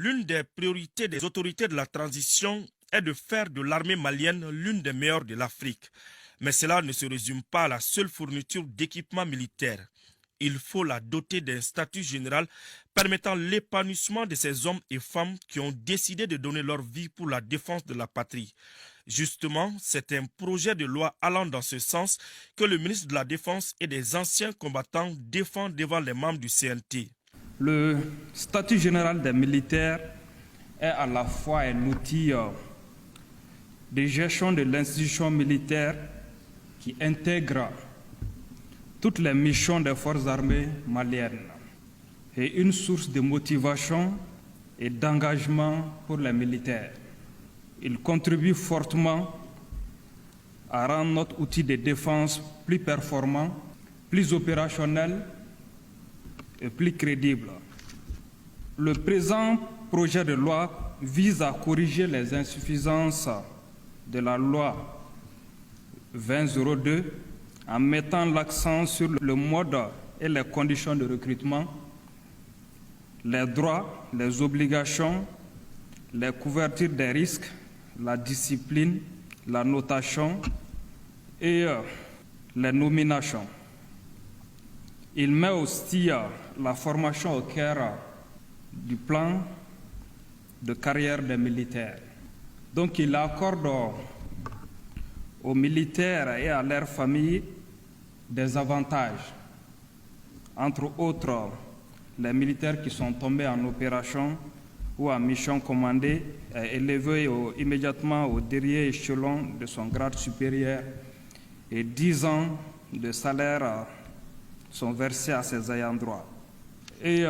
L'une des priorités des autorités de la transition est de faire de l'armée malienne l'une des meilleures de l'Afrique. Mais cela ne se résume pas à la seule fourniture d'équipements militaires. Il faut la doter d'un statut général permettant l'épanouissement de ces hommes et femmes qui ont décidé de donner leur vie pour la défense de la patrie. Justement, c'est un projet de loi allant dans ce sens que le ministre de la Défense et des anciens combattants défend devant les membres du CNT. Le statut général des militaires est à la fois un outil de gestion de l'institution militaire qui intègre toutes les missions des forces armées maliennes et une source de motivation et d'engagement pour les militaires. Il contribue fortement à rendre notre outil de défense plus performant, plus opérationnel et plus crédible. Le présent projet de loi vise à corriger les insuffisances de la loi 2002 en mettant l'accent sur le mode et les conditions de recrutement, les droits, les obligations, les couvertures des risques, la discipline, la notation et les nominations. Il met aussi la formation au cœur du plan de carrière des militaires. Donc il accorde aux militaires et à leurs familles des avantages, entre autres les militaires qui sont tombés en opération ou en mission commandée est élevé immédiatement au dernier échelon de son grade supérieur et 10 ans de salaire sont versés à ses ayants droit. Et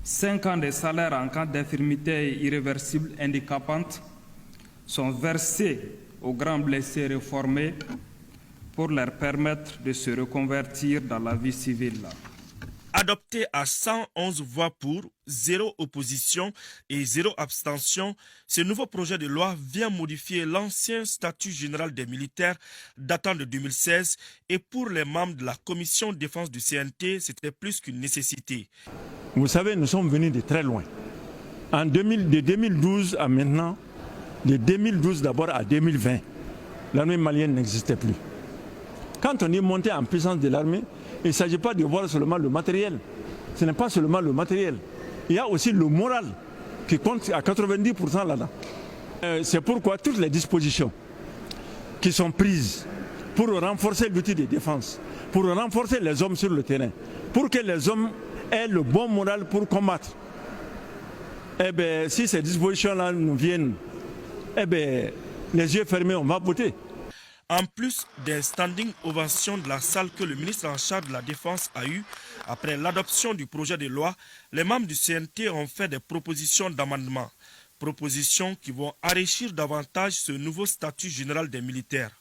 5 ans de salaire en cas d'infirmité irréversible handicapante sont versés aux grands blessés réformés pour leur permettre de se reconvertir dans la vie civile. Adopté à 111 voix pour, 0 opposition et 0 abstention, ce nouveau projet de loi vient modifier l'ancien statut général des militaires datant de 2016 et pour les membres de la commission de défense du CNT, c'était plus qu'une nécessité. Vous savez, nous sommes venus de très loin. De 2012 à maintenant, de 2012 d'abord à 2020, l'armée malienne n'existait plus. Quand on est monté en puissance de l'armée, il ne s'agit pas de voir seulement le matériel. Ce n'est pas seulement le matériel. Il y a aussi le moral qui compte à 90% là-dedans. C'est pourquoi toutes les dispositions qui sont prises pour renforcer l'outil de défense, pour renforcer les hommes sur le terrain, pour que les hommes aient le bon moral pour combattre, eh bien, si ces dispositions-là nous viennent, eh bien, les yeux fermés, on va voter. En plus des standing ovations de la salle que le ministre en charge de la Défense a eu après l'adoption du projet de loi, les membres du CNT ont fait des propositions d'amendement. Propositions qui vont enrichir davantage ce nouveau statut général des militaires.